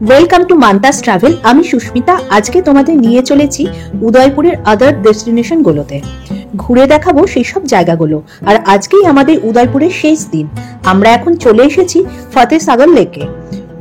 Welcome to মান্তাস travel. আমি সুস্মিতা। আজকে তোমাদের নিয়ে চলেছি উদয়পুরের আদার ডেস্টিনেশন গুলোতে। ঘুরে দেখাবো সেই সব জায়গাগুলো। আর আজকেই আমাদের উদয়পুরের শেষ দিন। আমরা এখন চলে এসেছি ফতেসাগর লেকে।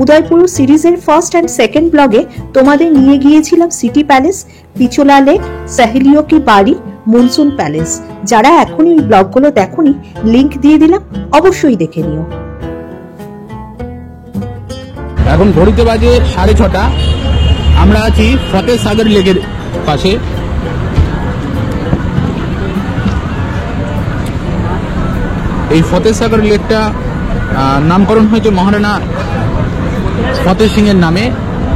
উদয়পুর সিরিজের ফার্স্ট অ্যান্ড সেকেন্ড ব্লগে তোমাদের নিয়ে গিয়েছিলাম সিটি প্যালেস, পিচোলা লেক, সাহেলিও কি বাড়ি, মনসুন প্যালেস। যারা এখনই ওই ব্লগগুলো দেখোনি, লিংক দিয়ে দিলাম, অবশ্যই দেখে নিও। এখন ঘড়িতে বাজে 6:30। আমরা আছি ফতেসাগর লেকের পাশে। এই ফতেসাগর লেকটা নামকরণ হয়েছে মহারানা ফতেহ সিং এর নামে,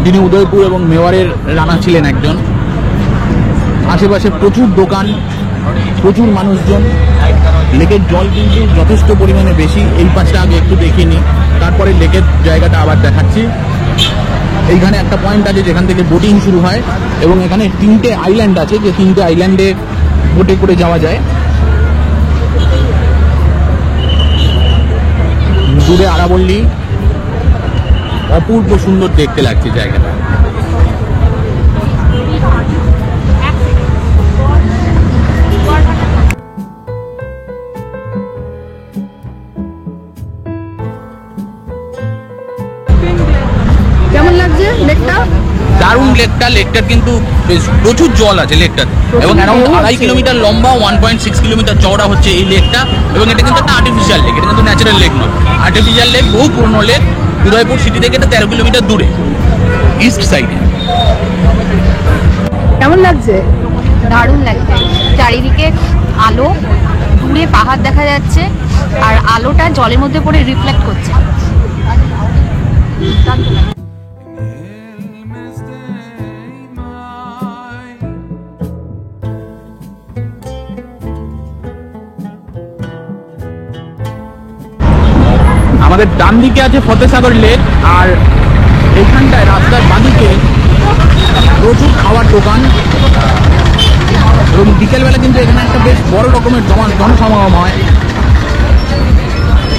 যিনি উদয়পুর এবং মেওয়ারের রানা ছিলেন একজন। আশেপাশে প্রচুর দোকান, প্রচুর মানুষজন। লেকের জল কিন্তু যথেষ্ট পরিমাণে বেশি। এই পাশটা আগে একটু দেখিনি, তারপরে লেকের জায়গাটা আবার দেখাচ্ছি। এইখানে একটা পয়েন্ট আছে যেখান থেকে বোটিং শুরু হয় এবং এখানে 3টে আইল্যান্ড আছে, যে 3টে আইল্যান্ডে বোটে করে যাওয়া যায়। দূরে আরাবল্লী, অপূর্ব সুন্দর দেখতে লাগছে জায়গাটা। কেমন লাগছে লেকটা? দারুণ লেকটার কিন্তু প্রচুর জল আছে লেকটাতে, এবং অ্যারাউন্ড 2.5 কিলোমিটার লম্বা, 1.6 কিলোমিটার চওড়া হচ্ছে এই লেকটা। এবং এটা কিন্তু একটা আর্টিফিশিয়াল লেক, এটা কিন্তু ন্যাচারাল লেক নয়। আর্টিফিশিয়াল লেক, বহু পুরনো লেক। উদয়পুর সিটি থেকে এটা 13 কিলোমিটার দূরে, ইস্ট সাইডে। কেমন লাগছে? দারুণ লাগছে। চারিদিকে আলো, দূরে পাহাড় দেখা যাচ্ছে, আর আলোটা জলের মধ্যে পড়ে রিফ্লেক্ট করছে। আমাদের ডান দিকে আছে ফতেসাগর লেক, আর এইখানটায় রাস্তার বাঁদিকে প্রচুর খাওয়ার দোকান। এবং বিকেলবেলা কিন্তু এখানে একটা বেশ বড় রকমের জনসমাগম হয়।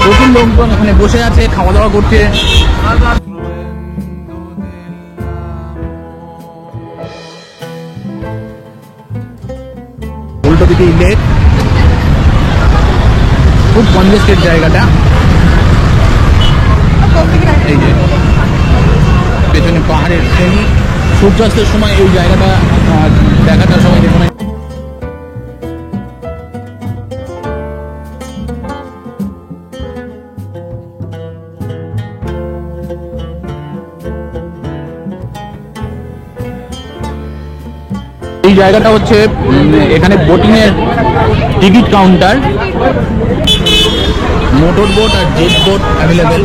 প্রচুর লোকজন এখানে বসে আছে, খাওয়া দাওয়া করছে। উল্টো দিকে লেক, খুব কনজেস্টেড জায়গাটা। এই যে পেছনে পাহাড়ের শ্রেণী, সূর্যাস্তের সময় এই জায়গাটা দেখাটা সবাই দেখুন। এই জায়গাটা হচ্ছে এখানে বোটিং এর টিকিট কাউন্টার। মোটর বোট আর জেট বোট অ্যাভেলেবেল।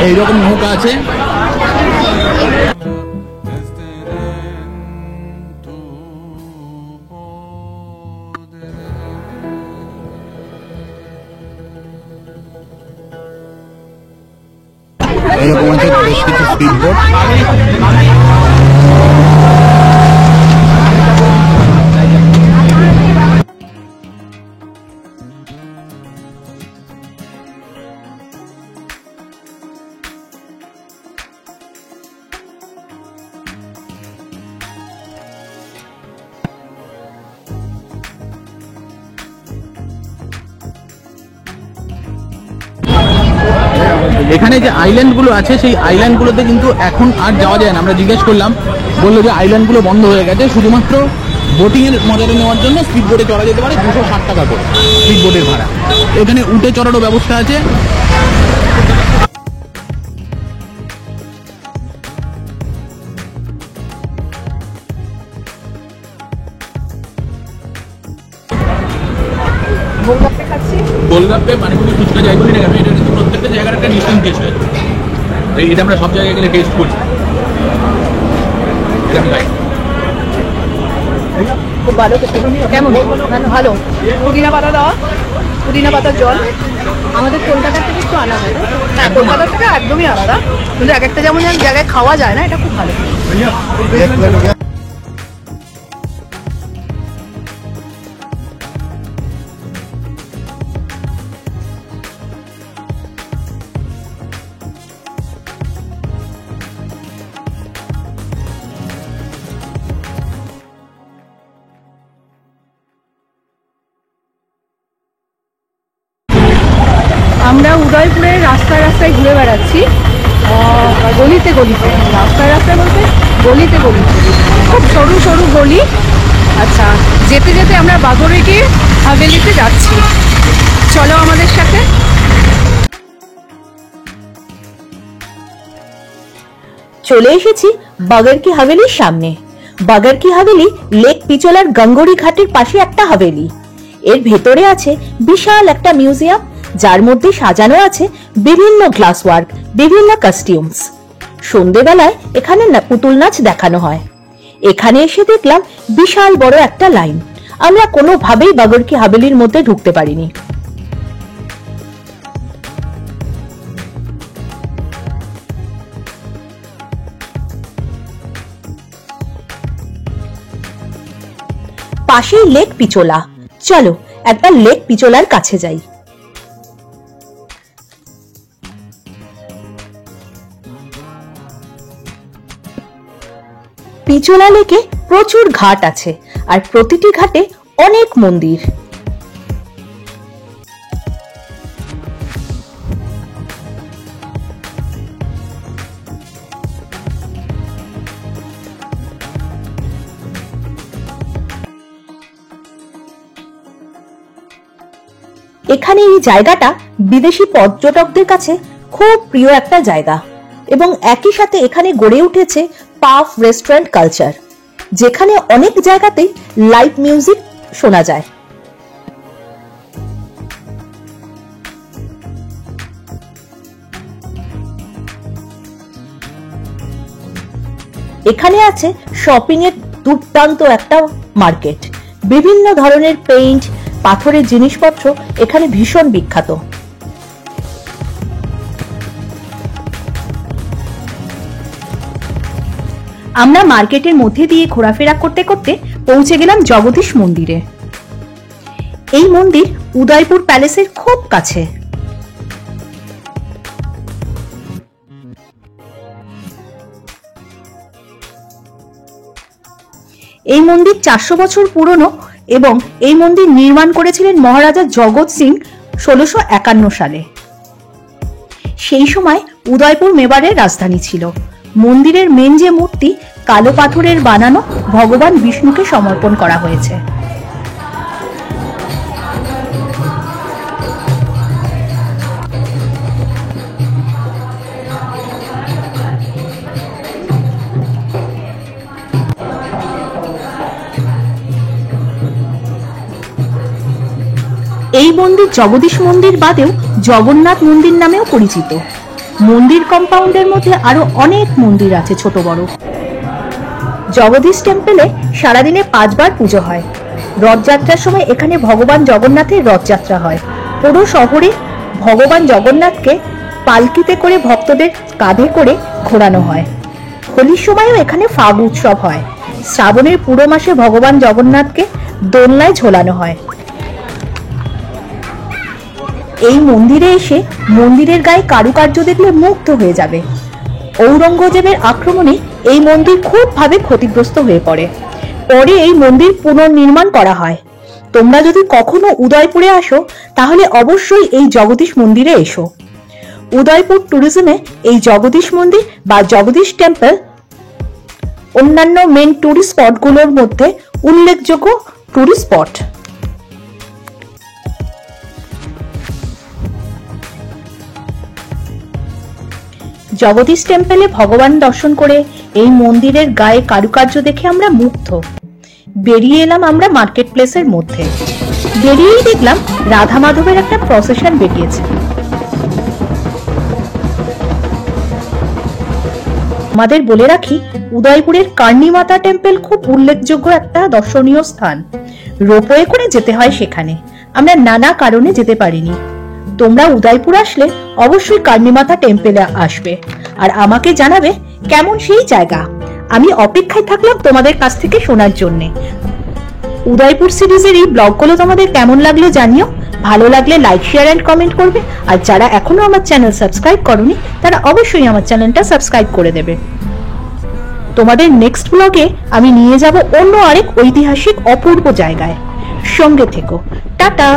এইরকম নৌকা আছে। এরকম আছে বেশ কিছু স্পিড বোট। এখানে যে আইল্যান্ডগুলো আছে, সেই আইল্যান্ডগুলোতে কিন্তু এখন আর যাওয়া যায় না। আমরা জিজ্ঞেস করলাম, বললো যে আইল্যান্ডগুলো বন্ধ হয়ে গেছে, শুধুমাত্র বোটিংয়ের মজাটা নেওয়ার জন্য স্পিড বোটে চড়া যেতে পারে। 260 টাকা করে স্পিড বোটের ভাড়া। এখানে উঠে চড়ারও ব্যবস্থা আছে। গোলগাপ্পে, পানিপুরি, ফুচকা, যাই বলি না কেন, এটা কিন্তু প্রত্যেকটা জায়গার একটা ডিফারেন্ট টেস্ট হয়। এটা আমরা সব জায়গায় গেলে টেস্ট করি। খুব ভালো। কেমন? ভালো। পুদিনা পাতা দেওয়া, পুদিনা পাতার জল। আমাদের কলকাতার থেকে একটু আলাদা। হ্যাঁ, কলকাতার থেকে একদমই আলাদা, কিন্তু এক একটা যেমন জায়গায় খাওয়া যায় না, এটা খুব ভালো। আমরা উদয়পুরের রাস্তায় রাস্তায় ঘুরে বেড়াচ্ছি, গলিতে গলিতে, রাস্তায় রাস্তায় বলতে গলিতে গলিতে, খুব সরু সরু গলি। আচ্ছা, যেতে যেতে আমরা বাগরে হাভেলিতে যাচ্ছি, চলো আমাদের সাথে। চলে এসেছি বাগর কি হাভেলির সামনে। বাগর কি হাভেলি লেক পিচোলার গঙ্গোরি ঘাটের পাশে একটা হাভেলি। এর ভেতরে আছে বিশাল একটা মিউজিয়াম, যার মধ্যে সাজানো আছে বিভিন্ন গ্লাস ওয়ার্ক, বিভিন্ন কস্টিউমস। সন্ধেবেলায় এখানে পুতুল নাচ দেখানো হয়। এখানে এসে দেখলাম বিশাল বড় একটা লাইন। আমরা কোনোভাবেই বাগর কি হাভেলির মধ্যে ঢুকতে পারিনি। পাশেই লেক পিচোলা, চলো একবার লেক পিচোলার কাছে যাই। পিচোলা লেকে প্রচুর ঘাট আছে, আর প্রতিটি ঘাটে অনেক মন্দির। এখানে এই জায়গাটা বিদেশি পর্যটকদের কাছে খুব প্রিয় একটা জায়গা, এবং একই সাথে এখানে গড়ে উঠেছে পাফ রেস্টুরেন্ট কালচার, যেখানে অনেক জায়গাতেই লাইভ মিউজিক শোনা যায়। এখানে আছে শপিং এর দুর্দান্ত একটা মার্কেট। বিভিন্ন ধরনের পেইন্ট, পাথরের জিনিসপত্র এখানে ভীষণ বিখ্যাত। আমরা মার্কেটের মধ্যে দিয়ে ঘোরাফেরা করতে করতে পৌঁছে গেলাম জগদীশ মন্দিরে। এই মন্দির উদয়পুর প্যালেসের খুব কাছে। এই মন্দির 400 বছর পুরনো, এবং এই মন্দির নির্মাণ করেছিলেন মহারাজা জগৎ সিং 1651 সালে। সেই সময় উদয়পুর মেবারের রাজধানী ছিল। মন্দিরের মেন যে মূর্তি, কালো পাথরের বানানো, ভগবান বিষ্ণুকে সমর্পণ করা হয়েছে। এই মন্দির জগদীশ মন্দির বাদেও জগন্নাথ মন্দির নামেও পরিচিত। মন্দির কম্পাউন্ডের মধ্যে আরো অনেক মন্দির আছে ছোট বড়। জগদীশ টেম্পলে সারাদিনে 5 বার পুজো হয়। রথযাত্রার সময় এখানে ভগবান জগন্নাথের রথযাত্রা হয়। পুরো শহরে ভগবান জগন্নাথকে পালকিতে করে ভক্তদের কাঁধে করে ঘোরানো হয়। হোলির সময়ও এখানে ফাগ উৎসব হয়। শ্রাবণের পুরো মাসে ভগবান জগন্নাথকে দোলনায় ঝোলানো হয়। এই মন্দিরে এসে মন্দিরের গায়ে কারুকার্য দেখলে মুগ্ধ হয়ে যাবে। ঔরঙ্গজেবের আক্রমণে এই মন্দির খুব ভাবে ক্ষতিগ্রস্ত হয়ে পড়ে। পরে এই মন্দির পুনর্নির্মাণ করা হয়। তোমরা যদি কখনো উদয়পুরে আসো, তাহলে অবশ্যই এই জগদীশ মন্দিরে এসো। উদয়পুর ট্যুরিজমে এই জগদীশ মন্দির বা জগদীশ টেম্পল অন্যান্য মেন টুরিস্ট স্পটগুলোর মধ্যে উল্লেখযোগ্য টুরিস্ট স্পট। জগদীশ টেম্পলে ভগবান দর্শন করে এই মন্দিরের গায়ে কারুকার্য দেখে আমরা মুগ্ধ। বেরিয়ে এলাম আমরা মার্কেট প্লেসের মধ্যে। বেরিয়েই দেখলাম রাধা মাধবের একটা প্রসেশন বেরিয়েছে। আমাদের বলে রাখি, উদয়পুরের কার্নিমাতা টেম্পল খুব উল্লেখযোগ্য একটা দর্শনীয় স্থান। রোপওয়ে করে যেতে হয় সেখানে। আমরা নানা কারণে যেতে পারিনি। তোমরা উদয়পুর আসলে অবশ্যই কার্নিমাতা টেম্পলে আসবে, আর আমাকে জানাবে কেমন সেই জায়গা। আমি অপেক্ষায় থাকলাম তোমাদের কাছ থেকে শোনার জন্য। উদয়পুর সিরিজের এই ব্লগগুলো তোমাদের কেমন লাগলো জানিও। ভালো লাগলে লাইক, শেয়ার এন্ড কমেন্ট করবে। আর যারা এখনো আমার চ্যানেল সাবস্ক্রাইব করোনি, তারা অবশ্যই আমার চ্যানেলটা সাবস্ক্রাইব করে দেবে। তোমাদের নেক্সট ব্লগে আমি নিয়ে যাব অন্য আরেক ঐতিহাসিক অপূর্ব জায়গায়। সঙ্গে থেকো। টাটা।